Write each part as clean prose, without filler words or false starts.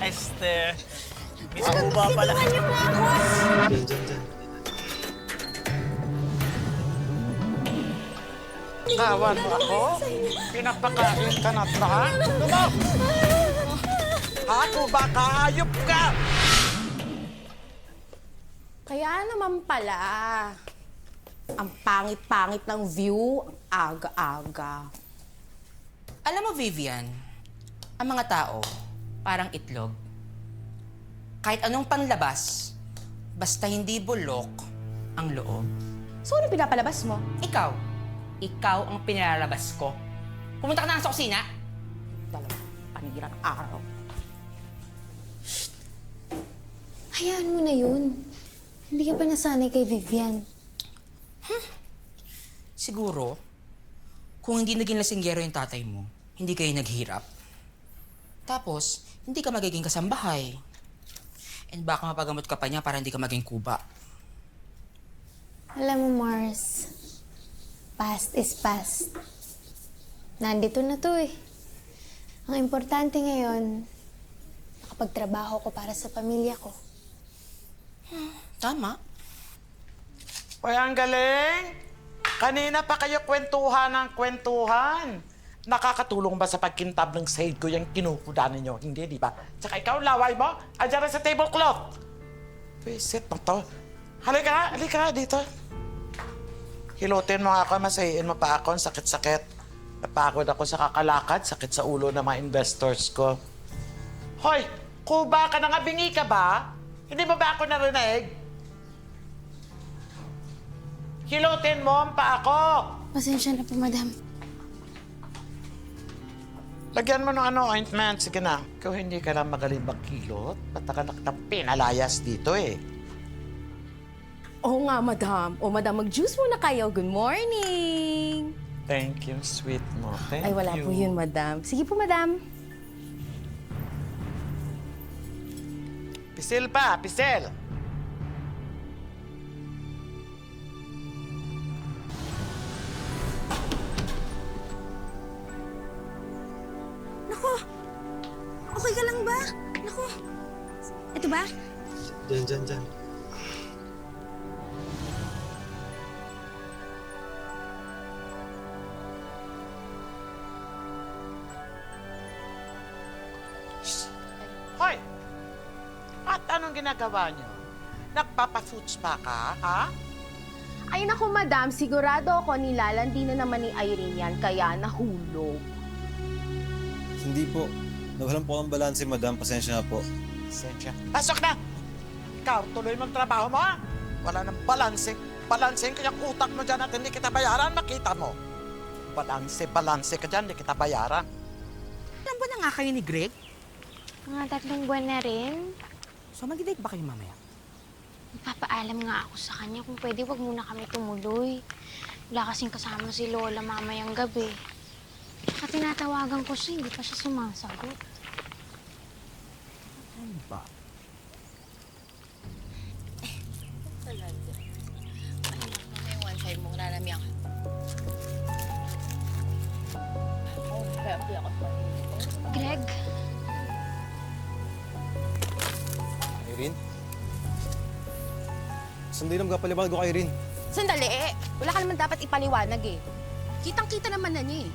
Miss Buba pala. Tulungan niyo po ako. Diyan. Kawan mo ako? Pinapakain ka na ba? Tumaw! Ako ba kahayop ka? Kaya naman pala, ang pangit-pangit ng view, ang aga-aga. Alam mo, Vivian, ang mga tao, parang itlog. Kahit anong panlabas, basta hindi bulok ang loob. So, ano pinapalabas mo? Ikaw ang pinalalabas ko. Pumunta ka na sa kusina. Dalawa, panira ng araw. Hayaan mo na yun. Hindi ka pa nasanay kay Vivian. Siguro, kung hindi naging lasinggero yung tatay mo, hindi kayo naghirap. Tapos, hindi ka magiging kasambahay. And baka mapagamot ka pa niya para hindi ka maging kuba. Alam mo, Mars, past is past. Nandito na to eh. Ang importante ngayon, nakapagtrabaho ko para sa pamilya ko. Tama. Uy, ang galing! Kanina pa kayo kwentuhan ng kwentuhan. Nakakatulong ba sa pagkintab ng sahig ko yung kinukuda ninyo? Hindi, di ba? Tsaka ikaw, laway mo, andyan na sa tablecloth. Visit mo to. Halika dito. Hilutin mo ako, masahiin mo pa ako, ang sakit-sakit. Napagod ako sa kakalakad, sakit sa ulo ng mga investors ko. Hoy, kuba ka na nga, bingi ka ba? Hindi mo ba ako narinig? Hilutin mo ang pa ako. Pasensya na po, madam. Lagyan mo ng ointment. Sige na. Ikaw hindi ka lang magaling magkilot. Patakanak ng pinalayas dito eh. Oo nga, madam. O, madam, mag-juice muna kayo. Good morning! Thank you, sweet mo. Thank Ay, wala you. po yun, madam. Sige po, madam. Pisil pa, pisil. Nako! Okay ka lang ba? Nako! Ito ba? Diyan. Hoy! At anong ginagawa niyo? Nagpapasuits pa ka, ha? Ay, naku, madam. Sigurado ako nilalandi na naman ni Irene yan, kaya nahulog. Hindi po. Nawalan po ng balanse, madam. Pasensya na po. Sensya. Pasok na! Ikaw, tuloy magtrabaho mo, ha? Wala nang balanse. Balansehin ko yung utak mo dyan at hindi kita bayaran, makita mo. Balanse ka dyan, hindi kita bayaran. Alam ba na nga kayo ni Greg? Mga 3 buwan na rin. So, mag-date ba kayo mamaya? Magpapaalam nga ako sa kanya kung pwede wag muna kami tumuloy. Wala kasing kasama si Lola mamayang gabi. Saka tinatawagan ko siya, hindi pa siya sumasagot. Ano ba? May one side mo, nanamiyak. Greg, Irene? Sandali lang magkapaliwanag ko kay Irene. Sandali, wala ka naman dapat ipaliwanag eh. Kitang-kita naman na niya eh.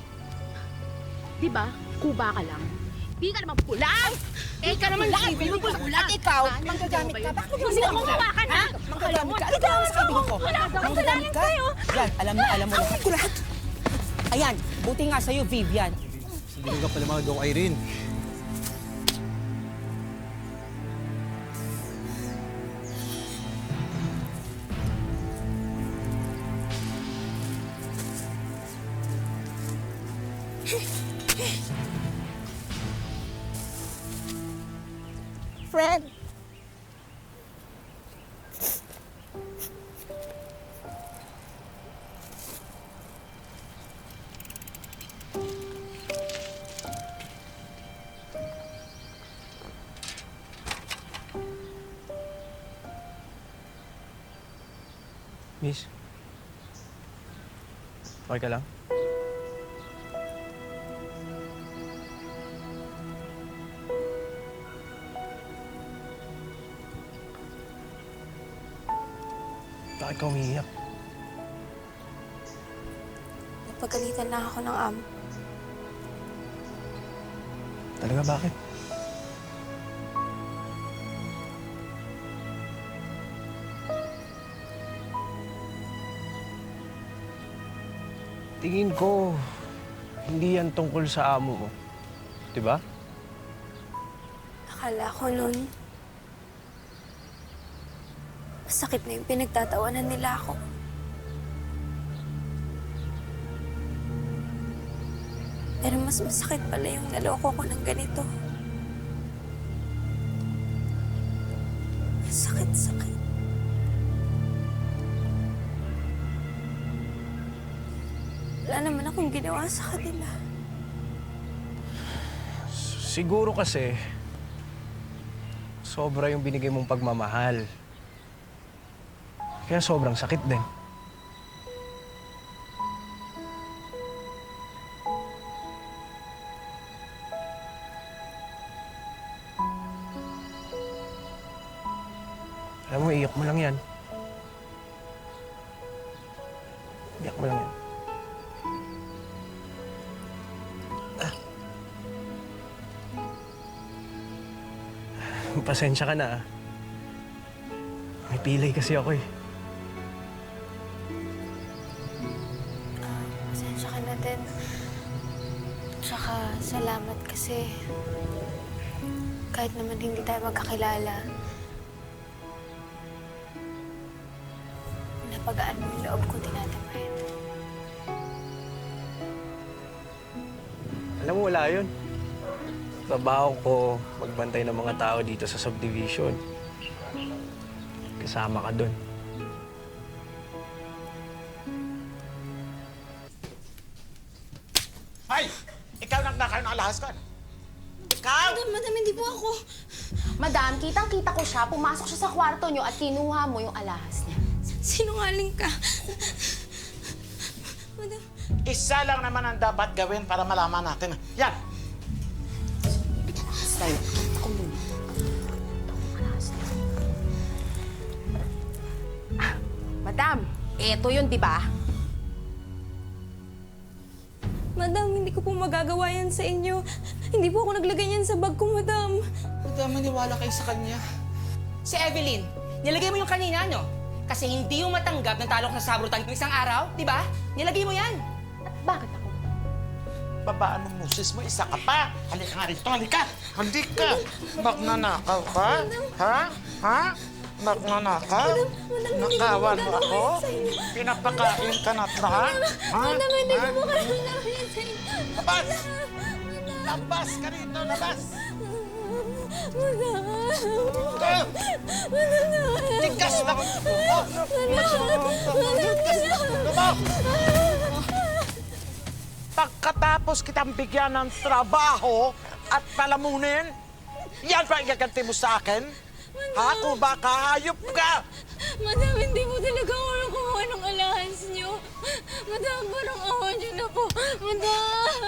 Di ba? Kuba ka lang. Di ka naman pula! Di ka naman pula! At ikaw, manggagamit ka. Bakit mo sila mawawakan, ha? Manggagamit ka. Ano ba ang sabihin ko? Manggagamit ka? Yan, alam mo lahat. Ko lahat. Ayan, buti nga sa'yo, Vivian. Sandali lang magkapaliwanag ko kay Irene. Friend. Miss? Okay ka lang? Bakit ka umiiyak? Napagalitan lang ako ng amo. Talaga bakit? Tingin ko, hindi yan tungkol sa amo mo. Diba? Akala ko nun, masakit na yung pinagtatawanan nila ako. Pero mas masakit pala yung naloko ko ng ganito. Sakit-sakit. Wala naman akong ginawa sa kanila. Siguro kasi, sobra yung binigay mong pagmamahal. Kaya sobrang sakit din. Alam mo, iyak mo lang yan. Iyak mo lang yan. Pasensya ka na, ah. May pilay kasi ako eh. Pasensya ka na din. Tsaka salamat kasi kahit naman hindi tayo magkakilala, napagaan mo yung loob kong tinatamayan. Alam mo, wala yun. Trabaho ko magbantay ng mga tao dito sa subdivision. Kasama ka dun. Ay! Ikaw nagnakaw ng alahas ko. Ikaw! Madam, hindi po ako. Madam, kitang-kita ko siya. Pumasok siya sa kwarto niyo at kinuha mo yung alahas niya. Sinungaling ka. Madam. Isa lang naman ang dapat gawin para malaman natin. Yan! Style. Ako muna. Alahas niya. Madam, eto yun, di ba? Madam, hindi ko po magagawa yan sa inyo. Hindi po ako naglagay yan sa bag ko, madam. Madam, maniwala kayo sa kanya. Si Evelyn, nilagay mo yung kanina, no? Kasi hindi yung matanggap ng talok sa sabrutan ng isang araw, di ba? Nilagay mo yan. At bakit ako? Babaan ng musis mo, isa ka pa. Halika nga rito, halika. Halika. Magnanakaw ka? Ha? Ha? Magnanakaw? Nakawan mo ako? Pinapakain ka na ito, ha? Ha? Madam, hindi ko Ha? po kayo nagawin yan sa inyo. Labas! Labas ka rito, labas! Madam. Ah! Tigas na ang buko! Tigas na ang Pagkatapos kitang bigyan ng trabaho at palamunin, yan pa igaganti mo sa akin? Ha? Kung baka hayop ka! Madam, hindi po talaga ako nakuha ng alahas niyo. Madam, parang awa niyo na po. Madam!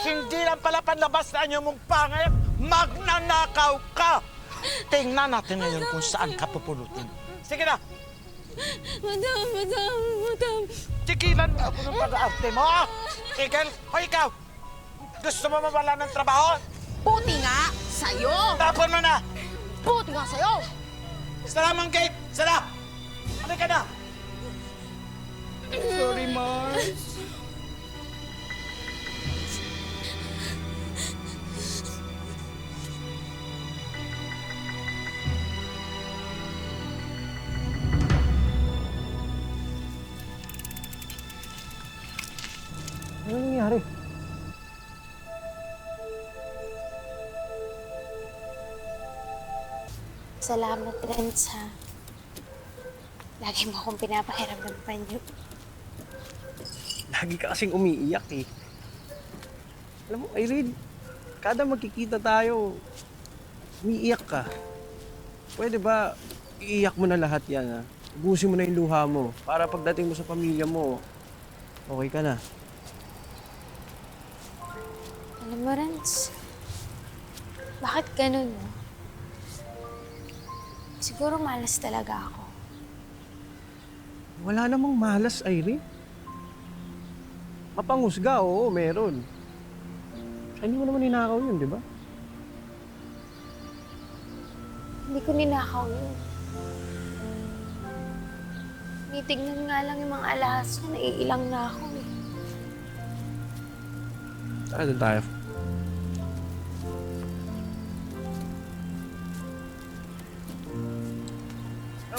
Hindi lang pala panlabas na inyo mong pangit, magnanakaw ka! Tingnan natin ngayon kung saan ka pupulutin. Sige na! Madam, madam, madam. Tigilan mo ako ng pag-aarte mo! Tigil! O ikaw! Gusto mo mawala ng trabaho? Puti nga sa'yo! Tapon mo na! Puti nga sa'yo! Sara mo ang gate! Sara! Ano ka na? Sorry, Mars. Ano nangyari? Salamat, Renz, ha. Lagi mo akong pinapahiram ng panyo. Lagi ka kasing umiiyak eh. Alam mo, Irene, kada magkikita tayo, umiiyak ka. Pwede ba iiyak mo na lahat yan, ha? Ubusin mo na yung luha mo para pagdating mo sa pamilya mo, okay ka na. Alam mo, Renz, bakit ganun, no? Siguro malas talaga ako. Wala namang malas, Irene. Mapangusga, oo, meron. Ay, hindi mo naman ninakaw yun, di ba? Hindi ko ninakaw yun. Tinitignan nga lang yung mga alahas niya, naiilang na ako eh. Tara, doon tayo.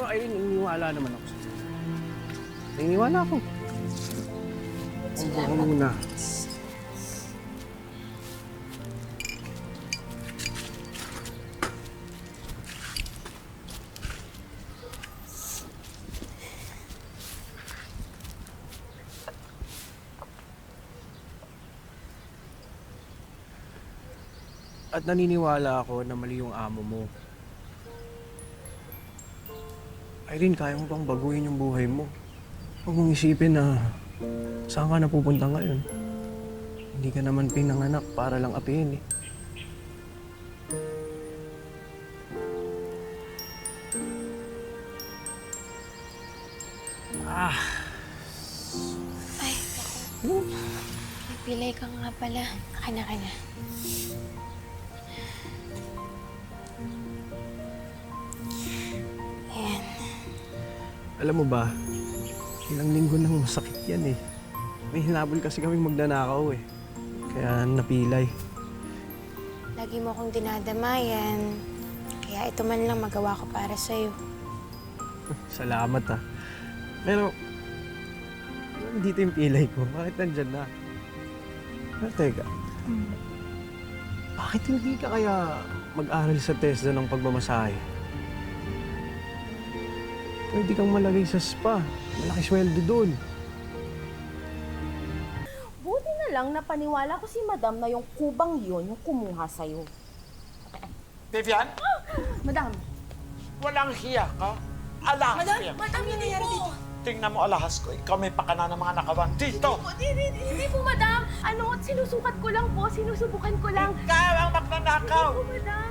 Oh, Irene, naniniwala naman ako sa'yo. Naniniwala ako. Ang buka muna. At naniniwala ako na mali yung amo mo. Irene, kaya mo bang baguhin yung buhay mo? Huwag mong isipin na saan ka napupunta ngayon. Hindi ka naman pinanganak para lang apihin eh. Ay, naku. May pilay ka nga pala. Kana. Ayan. Alam mo ba, ilang linggo nang masakit yan eh. May hinabol kasi kaming magnanakaw eh. Kaya napilay. Lagi mo akong dinadamayan. Kaya ito man lang magawa ko para sa'yo. Salamat ah. Pero, dito yung pilay ko. Bakit nandyan na? Pero teka, bakit hindi ka kaya mag-aral sa TESDA ng pagmamasahe? Pwede kang malagay sa spa. Malaki sweldo doon. Buti na lang napaniwala ko si Madam na yung kubang yun yung kumuha sa'yo. Vivian, Madam! walang hiya ka. Alahas ko yan. Madam, yun nangyari dito. Tingnan mo alahas ko. Ikaw may pakana ng mga nakawan dito. Hindi po, Madam. Sinusukat ko lang po. Sinusubukan ko lang. Ikaw ang magnanakaw. Hindi po, Madam.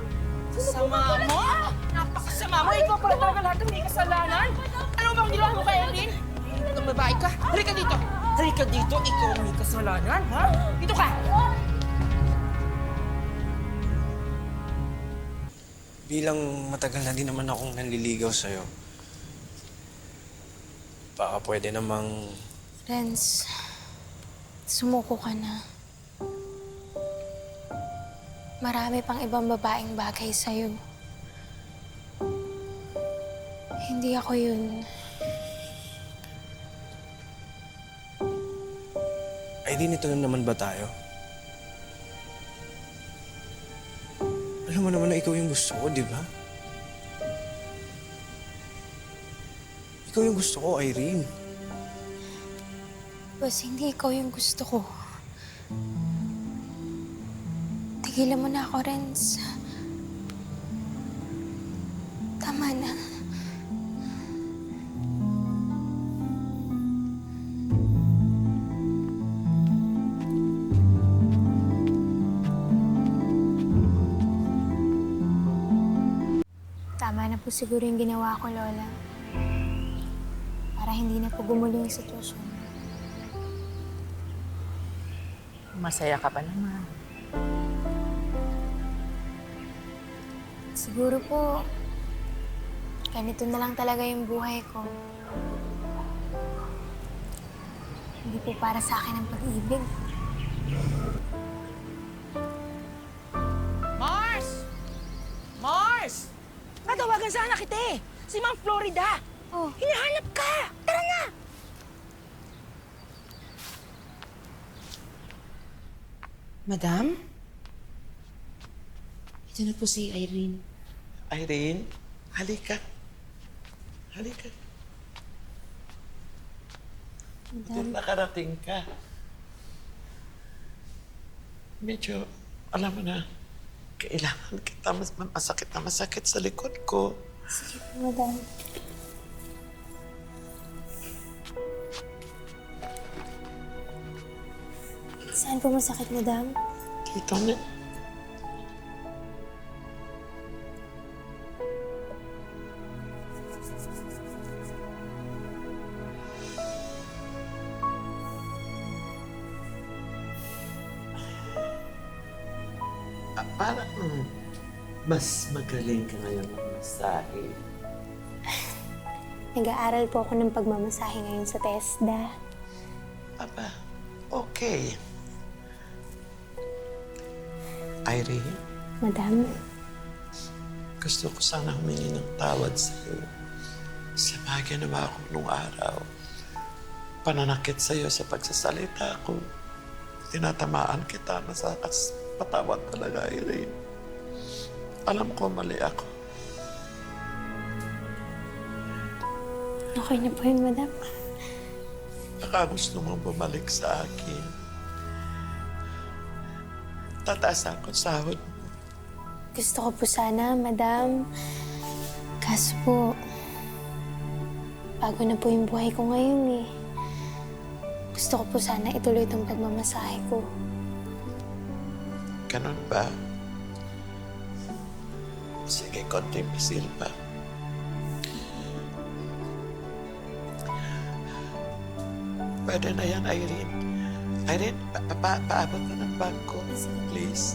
Sama mo? Napakasama mo! Ikaw pala talaga lahat ng may kasalanan! Ano bang ginawa mo kay Irene? Itong babae ka? Halika dito! Halika dito! Ikaw ang may kasalanan, ha? Dito ka! Bilang matagal na din naman akong nanliligaw sa'yo, baka pwede namang... Renz, sumuko ka na. Marami pang ibang babaeng bagay sa'yo. Hindi ako yun. Irene, ito na naman ba tayo? Alam mo naman na ikaw yung gusto ko, di ba? Ikaw yung gusto ko, Irene. Bas, hindi ikaw yung gusto ko. Tigilan mo na ako, Renz. Tama na. Tama na po siguro yung ginawa ko, Lola. Para hindi na po gumulo yung sitwasyon. Masaya ka pa naman. Siguro po, ganito na lang talaga yung buhay ko. Hindi po para sa akin ang pag-ibig. Mars! Mars! Natawagan sana kita eh! Si Ma'am Florida! Oh. Hinahanap ka! Tara na! Madam? Ito na po si Irene. Irene, halika. Halika. Buti nakarating ka. Medyo, alam mo na, kailangan kita masakit sa likod ko. Sige po, madam. Saan po masakit, madam? Dito na. parang mas magaling ka ngayon magmasahe. Nag-aaral po ako ng pagmamasahe ngayon sa TESDA. Aba, okay. Irene, Madam, gusto ko sana humingi ng tawad sa'yo sa mga ginawa ko nung araw. Pananakit sa'yo sa pagsasalita ko. Tinatamaan kita, nasakas patawad talaga, Irene. Alam ko mali ako. okay na po yun, Madam. Baka gusto mong bumalik sa akin. Tataasan ko sahod mo. Gusto ko po sana, Madam. Kaso po, bago na po yung buhay ko ngayon eh. Gusto ko po sana ituloy itong pagmamasahe ko. Ganun ba? Sige, konting pisil pa. Pwede na yan, Irene. Irene, paabot na ng bangko. Please.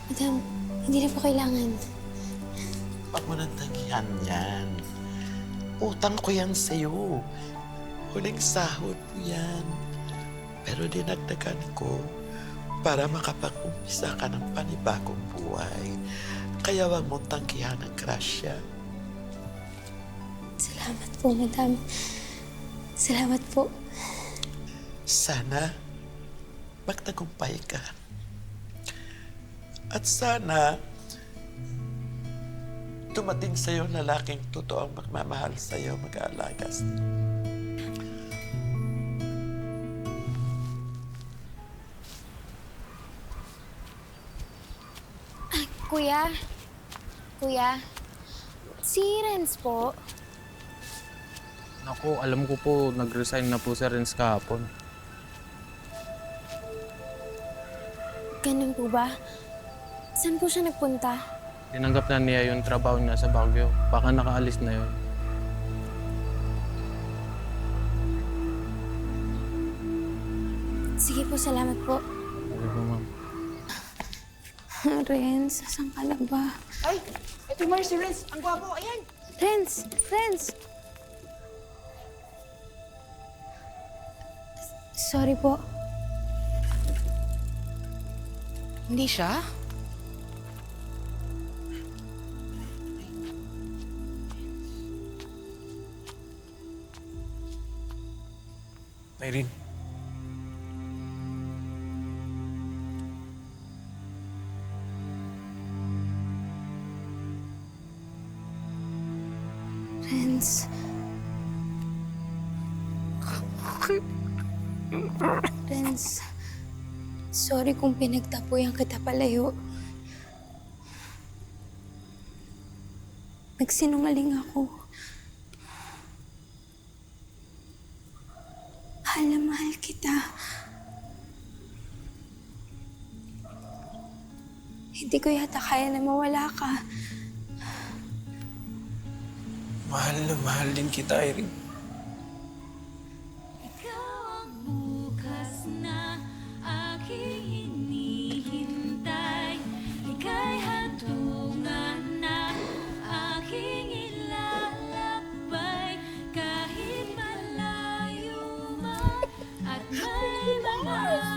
Madam, hindi na po kailangan. Huwag mo nang tanggihan yan. Utang ko yan sa'yo. Huling sahod mo yan. Pero dinagdagan ko para makapag-umpisa ka ng panibagong buhay. Kaya huwag mong tanggihan ang grasya. Salamat po, Madam. Salamat po. Sana magtagumpay ka. At sana dumating sa'yo lalaking totoong magmamahal sa'yo, mag-aalaga sa'yo. Kuya? Kuya? Si Renz po. Naku, alam ko po, nag-resign na po si Renz kahapon. Ganun po ba? Saan po siya nagpunta? Tinanggap na niya yung trabaho niya sa Baguio. Baka nakaalis na yun. Sige po, salamat po. Sige po, ma'am. Renz, saan ka na ba? Ay, ito yung si Renz. Ang gwapo, ayan. Renz! Renz! Sorry po. Hindi siya? Irene. Renz. Renz, sorry kung pinagtapoyan kita palayo. Nagsinungaling ako. Mahal na mahal kita. Hindi ko yata kaya na mawala ka. Mahal na mahal din kita, Irene. Ikaw ang bukas na aking hinihintay. Ika'y hatungan na aking ilalakbay. Kahit malayo man at may mga